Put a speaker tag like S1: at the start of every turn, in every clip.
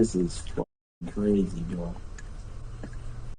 S1: This is fucking crazy, bro.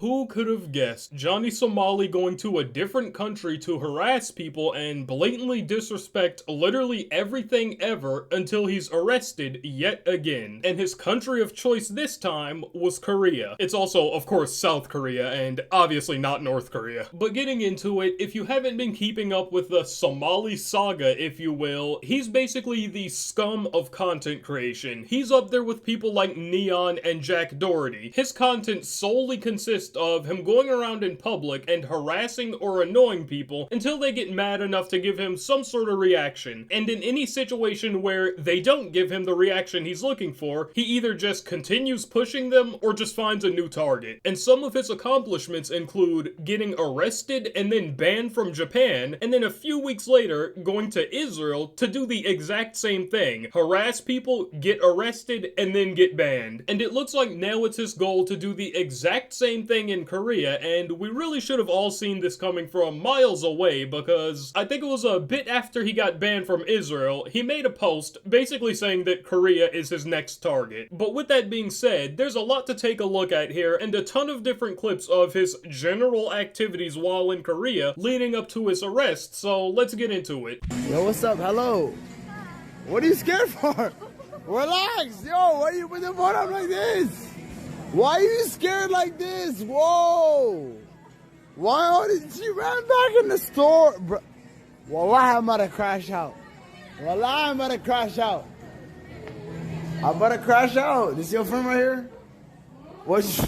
S2: Who could have guessed Johnny Somali going to a different country to harass people and blatantly disrespect literally everything ever until he's arrested yet again? And his country of choice this time was Korea. It's also, of course, South Korea and obviously not North Korea. But getting into it, if you haven't been keeping up with the Somali saga, if you will, he's basically the scum of content creation. He's up there with people like Neon and Jack Doherty. His content solely consists of him going around in public and harassing or annoying people until they get mad enough to give him some sort of reaction. And in any situation where they don't give him the reaction he's looking for, he either just continues pushing them or just finds a new target. And some of his accomplishments include getting arrested and then banned from Japan, and then a few weeks later going to Israel to do the exact same thing. Harass people, get arrested, and then get banned. And it looks like now it's his goal to do the exact same thing in Korea, and we really should have all seen this coming from miles away, because I think it was a bit after he got banned from Israel, he made a post basically saying that Korea is his next target. But with that being said, there's a lot to take a look at here, and a ton of different clips of his general activities while in Korea leading up to his arrest, so let's get into it.
S3: Yo, what's up? Hello. What are you scared for? Relax. Yo, why you put the phone up like this? Why are you scared like this? Whoa! Why did she ran back in the store? Bro. Wallah, I'm about to crash out. Wallah, I'm about to crash out. I'm about to crash out. This your friend right here? What's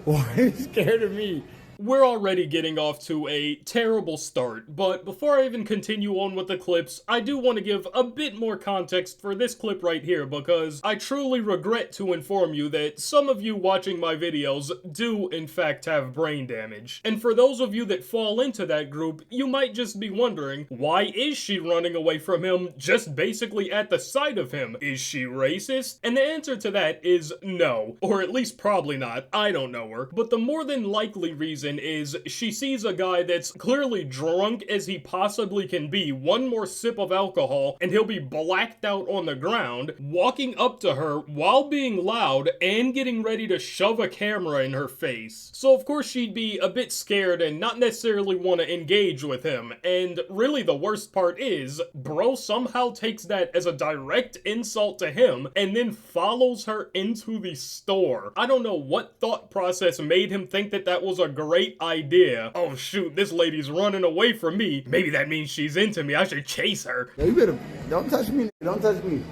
S3: Why are you scared of me?
S2: We're already getting off to a terrible start, but before I even continue on with the clips, I do want to give a bit more context for this clip right here, because I truly regret to inform you that some of you watching my videos do in fact have brain damage. And for those of you that fall into that group, you might just be wondering, why is she running away from him just basically at the sight of him? Is she racist? And the answer to that is no, or at least probably not. I don't know her. But the more than likely reason is she sees a guy that's clearly drunk as he possibly can be, one more sip of alcohol and he'll be blacked out on the ground, walking up to her while being loud and getting ready to shove a camera in her face. So of course she'd be a bit scared and not necessarily want to engage with him, and really the worst part is, bro somehow takes that as a direct insult to him and then follows her into the store. I don't know what thought process made him think that that was a great idea. Oh shoot, this lady's running away from me. Maybe that means she's into me. I should chase her.
S3: Yo, you better, don't touch me. Don't touch me.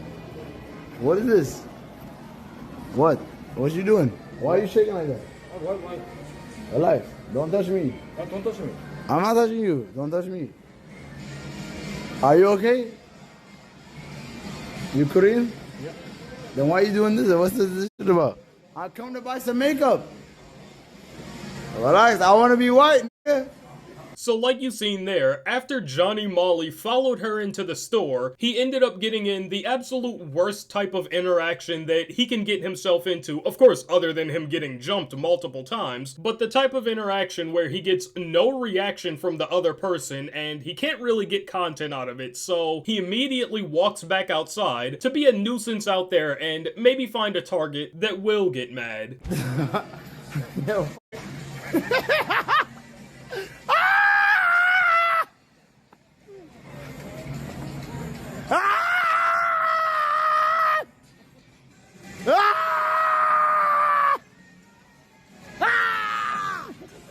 S3: What is this? What? What you doing? Why are you shaking like that?
S4: Why?
S3: Relax. Don't touch me.
S4: Don't touch me.
S3: I'm not touching you. Don't touch me. Are you okay? You Korean?
S4: Yeah.
S3: Then why are you doing this? What's this shit about? I come to buy some makeup. Relax, I want to be white.
S2: So like you seen there, after Johnny Molly followed her into the store, he ended up getting in the absolute worst type of interaction that he can get himself into, of course other than him getting jumped multiple times, but the type of interaction where he gets no reaction from the other person and he can't really get content out of it, so he immediately walks back outside to be a nuisance out there and maybe find a target that will get mad.
S3: Yo.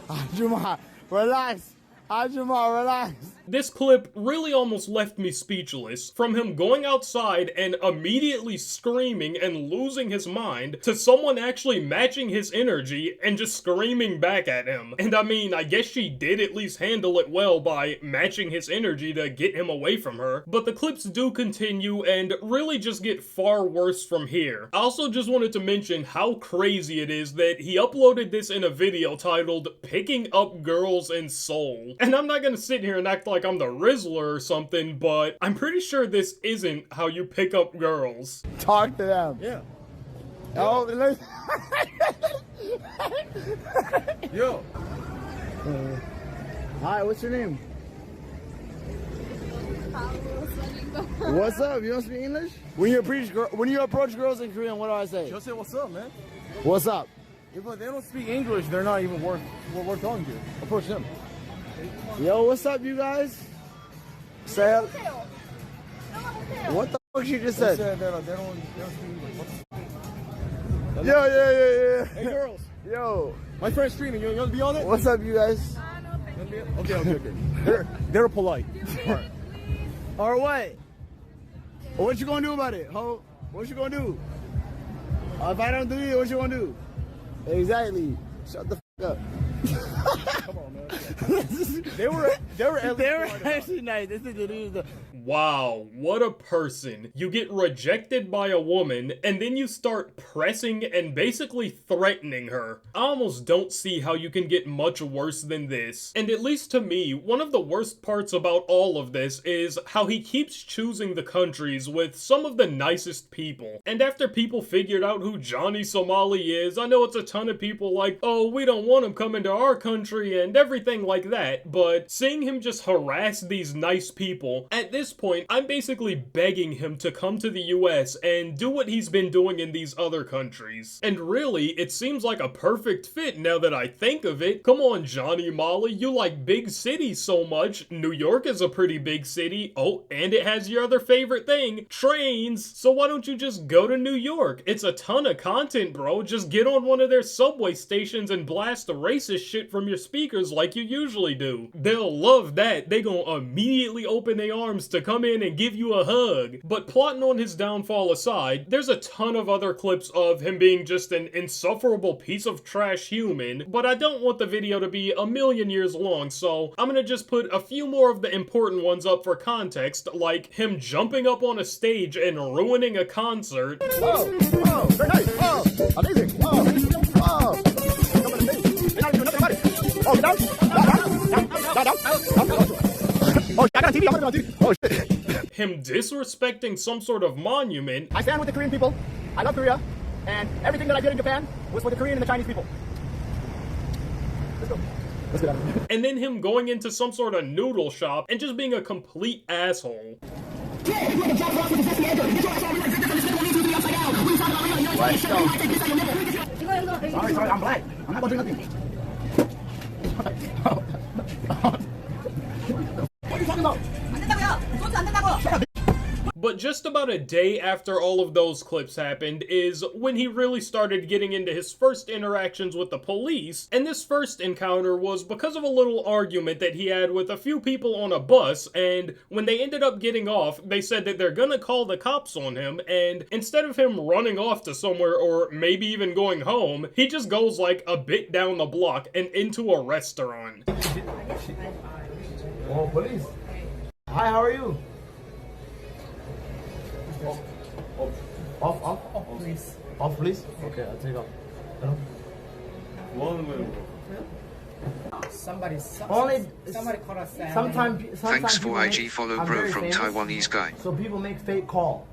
S3: Ajuma, relax. Ajuma, relax.
S2: This clip really almost left me speechless, from him going outside and immediately screaming and losing his mind, to someone actually matching his energy and just screaming back at him. And I mean, I guess she did at least handle it well by matching his energy to get him away from her, but the clips do continue and really just get far worse from here. I also just wanted to mention how crazy it is that he uploaded this in a video titled "Picking Up Girls in Seoul." And I'm not gonna sit here and act like I'm the Rizzler or something, but I'm pretty sure this isn't how you pick up girls.
S3: Talk to them.
S4: Yeah.
S3: Oh, let's
S4: Yo.
S3: Hi, what's your name? What's up? You don't speak English? When you approach girls in Korean, what do I say?
S4: Just say what's up, man.
S3: What's up?
S4: If they don't speak English, they're not even worth talking to. Approach them.
S3: Yo, what's up, you guys? Say what the fuck you just said?
S4: They don't speak English.
S3: Yo.
S4: Hey, girls.
S3: Yo.
S4: My friend's streaming. You want to be on it?
S3: What's up, you guys?
S4: Okay. They're polite.
S3: Or what? What you gonna do about it, ho? What you gonna do? If I don't do it, what you gonna do? Exactly. Shut the fuck up.
S4: Come on, man. They were
S3: actually nice. This is the
S2: Wow, what a person. You get rejected by a woman, and then you start pressing and basically threatening her. I almost don't see how you can get much worse than this. And at least to me, one of the worst parts about all of this is how he keeps choosing the countries with some of the nicest people. And after people figured out who Johnny Somali is, I know it's a ton of people like, oh, we don't want him coming to our country and everything like that, but seeing him just harass these nice people, at this point, I'm basically begging him to come to the US and do what he's been doing in these other countries. And really, it seems like a perfect fit now that I think of it. Come on, Johnny Molly, you like big cities so much. New York is a pretty big city. Oh, and it has your other favorite thing, trains. So why don't you just go to New York? It's a ton of content, bro. Just get on one of their subway stations and blast the racist shit from your speakers like you usually do. They'll love that. They gonna immediately open their arms to come in and give you a hug. But plotting on his downfall aside, there's a ton of other clips of him being just an insufferable piece of trash human, but I don't want the video to be a million years long, so I'm gonna just put a few more of the important ones up for context, like him jumping up on a stage and ruining a concert.
S3: Oh, very nice. Oh, amazing. Oh. They're not even doing nothing about it. Oh, get down. Oh, I got a TV. I'm gonna do. Oh, shit.
S2: Him disrespecting some sort of monument.
S3: I stand with the Korean people. I love Korea. And everything that I did in Japan was for the Korean and the Chinese people. Let's go. Let's get out of here.
S2: And then him going into some sort of noodle shop and just being a complete asshole.
S3: Sorry, I'm black. I'm not gonna do nothing. What are you talking about?
S2: But just about a day after all of those clips happened is when he really started getting into his first interactions with the police, and this first encounter was because of a little argument that he had with a few people on a bus, and when they ended up getting off, they said that they're gonna call the cops on him, and instead of him running off to somewhere or maybe even going home, he just goes like a bit down the block and into a restaurant.
S3: Oh, police. Hi, how are you? Off, please. Off, please? Okay, I'll take off. Hello?
S5: Somebody called us.
S3: Sometimes
S6: Thanks for
S3: people
S6: IG
S3: make-
S6: follow
S3: I'm
S6: bro
S3: very
S6: from
S3: famous,
S6: Taiwanese guy.
S3: So people make fake call,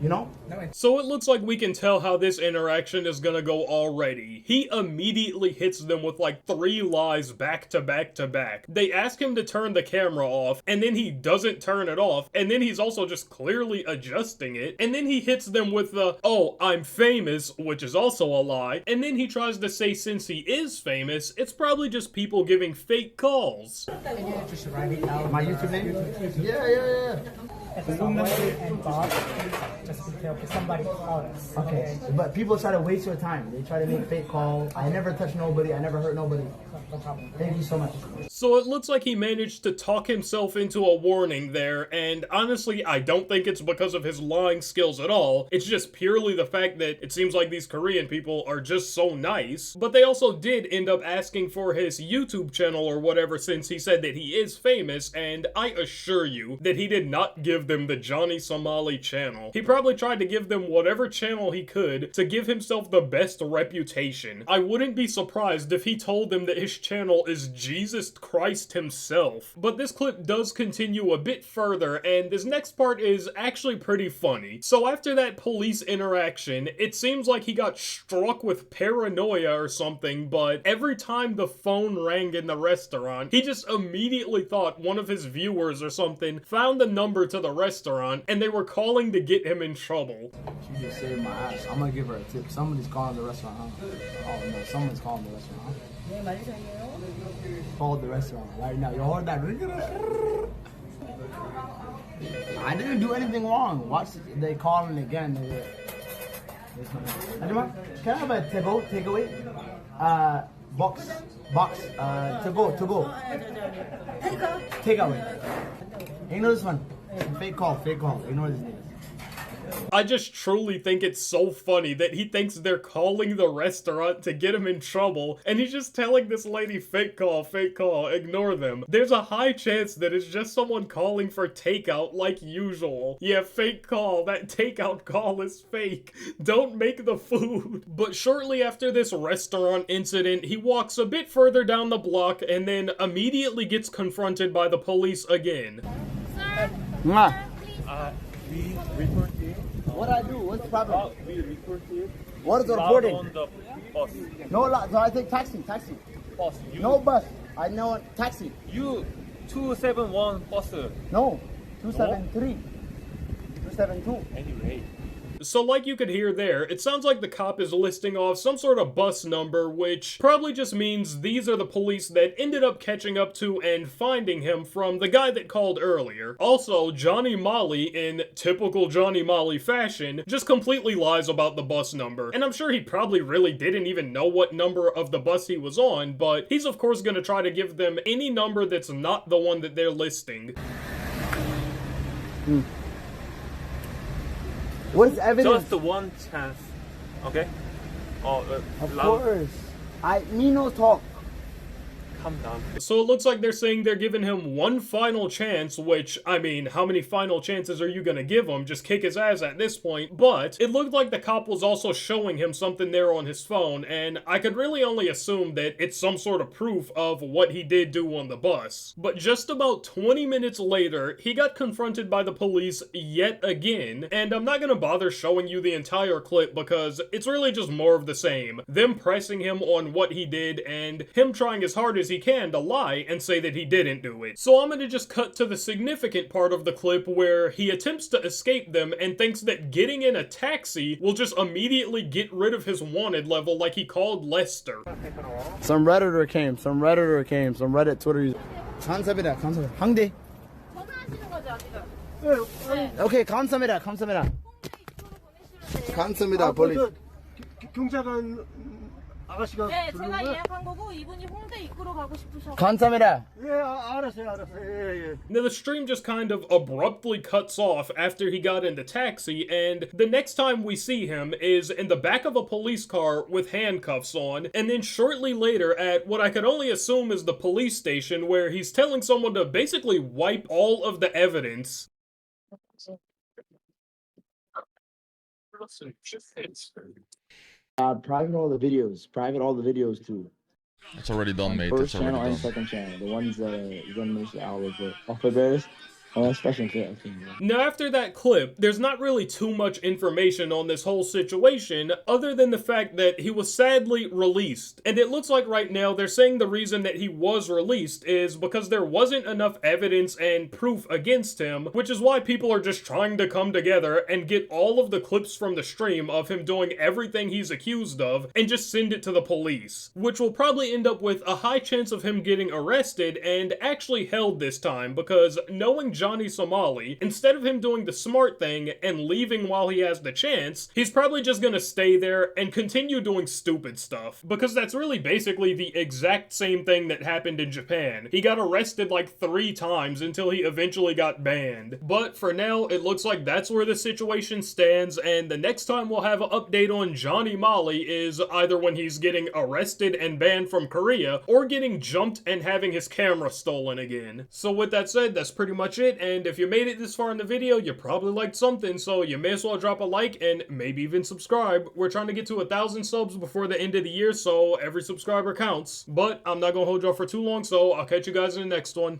S3: you know?
S2: So it looks like we can tell how this interaction is gonna go already. He immediately hits them with like 3 lies back to back to back. They ask him to turn the camera off, and then he doesn't turn it off, and then he's also just clearly adjusting it, and then he hits them with the, oh, I'm famous, which is also a lie, and then he tries to say since he is famous, it's probably just people giving fake calls.
S3: My YouTube name? Yeah.
S5: And Bob, just be careful. Somebody called us.
S3: Okay, but people try to waste your time. They try to make fake call. I never touch nobody. I never hurt nobody.
S5: No problem.
S3: Thank you so much.
S2: So it looks like he managed to talk himself into a warning there, and honestly, I don't think it's because of his lying skills at all. It's just purely the fact that it seems like these Korean people are just so nice. But they also did end up asking for his YouTube channel or whatever since he said that he is famous, and I assure you that he did not give them the Johnny Somali channel. He probably tried to give them whatever channel he could to give himself the best reputation. I wouldn't be surprised if he told them that his channel is Jesus Christ himself. But this clip does continue a bit further, and this next part is actually pretty funny. So after that police interaction, it seems like he got struck with paranoia or something, but every time the phone rang in the restaurant, he just immediately thought one of his viewers or something found the number to the restaurant, and they were calling to get him in trouble.
S3: She just saved my ass. I'm gonna give her a tip. Somebody's calling the restaurant, huh? Oh no, someone's calling the restaurant, huh? Call the restaurant right now. You heard that? I didn't do anything wrong. Watch, they calling again. Can I have a takeaway? Box, to go. Takeaway. Ignore this one. Fake call. Ignore this name.
S2: I just truly think it's so funny that he thinks they're calling the restaurant to get him in trouble, and he's just telling this lady fake call, ignore them. There's a high chance that it's just someone calling for takeout like usual. Yeah, fake call, that takeout call is fake. Don't make the food. But shortly after this restaurant incident, he walks a bit further down the block and then immediately gets confronted by the police again.
S6: We report you.
S3: What I do? What's the problem?
S6: We report you.
S3: What is the
S6: Loud
S3: reporting?
S6: on the bus.
S3: No, I take taxi.
S6: Bus. You,
S3: No bus. I know taxi.
S6: You 271 bus.
S3: No, 273. 272.
S6: Anyway.
S2: So like you could hear there, it sounds like the cop is listing off some sort of bus number, which probably just means these are the police that ended up catching up to and finding him from the guy that called earlier. Also, Johnny Molly, in typical Johnny Molly fashion, just completely lies about the bus number. And I'm sure he probably really didn't even know what number of the bus he was on, but he's of course gonna try to give them any number that's not the one that they're listing.
S3: What is evidence?
S6: Just one chance. Okay?
S3: Of course. Me no talk.
S6: Calm down.
S2: So it looks like they're saying they're giving him one final chance, which, I mean, how many final chances are you gonna give him? Just kick his ass at this point. But it looked like the cop was also showing him something there on his phone, and I could really only assume that it's some sort of proof of what he did do on the bus. But just about 20 minutes later, he got confronted by the police yet again, and I'm not gonna bother showing you the entire clip because it's really just more of the same. Them pressing him on what he did, and him trying as hard as he can to lie and say that he didn't do it. So I'm gonna just cut to the significant part of the clip where he attempts to escape them and thinks that getting in a taxi will just immediately get rid of his wanted level like he called Lester.
S3: Some Redditor came. Some Reddit Twitter user. 감사합니다. 항대.
S7: 전화하시는 거죠, 지금?
S3: 오케이, 감사합니다. 감사합니다. police.
S8: 경찰관 아가씨가
S7: 네,
S8: 부른
S7: 제가
S8: 거야?
S7: 예약한 거고 이분이 홍대 입구로 가고 싶으셔서
S3: 감사합니다.
S8: 예, 알았어요. 예.
S2: Now the stream just kind of abruptly cuts off after he got in the taxi, and the next time we see him is in the back of a police car with handcuffs on, and then shortly later at what I could only assume is the police station where he's telling someone to basically wipe all of the evidence.
S1: Private all the videos too.
S9: It's already done, mate.
S1: First
S9: It's already
S1: channel and
S9: done.
S1: second channel. The ones you're gonna miss out with the offer bears. Special clip.
S2: Now after that clip, there's not really too much information on this whole situation other than the fact that he was sadly released. And it looks like right now they're saying the reason that he was released is because there wasn't enough evidence and proof against him, which is why people are just trying to come together and get all of the clips from the stream of him doing everything he's accused of and just send it to the police, which will probably end up with a high chance of him getting arrested and actually held this time, because knowing Johnny Somali, instead of him doing the smart thing and leaving while he has the chance, he's probably just gonna stay there and continue doing stupid stuff, because that's really basically the exact same thing that happened in Japan. He got arrested like 3 times until he eventually got banned. But for now, it looks like that's where the situation stands, and the next time we'll have an update on Johnny Molly is either when he's getting arrested and banned from Korea, or getting jumped and having his camera stolen again. So with that said, that's pretty much it. it, and if you made it this far in the video, you probably liked something, so you may as well drop a like and maybe even subscribe. We're trying to get to 1,000 subs before the end of the year, so every subscriber counts. But I'm not gonna hold y'all for too long, so I'll catch you guys in the next one.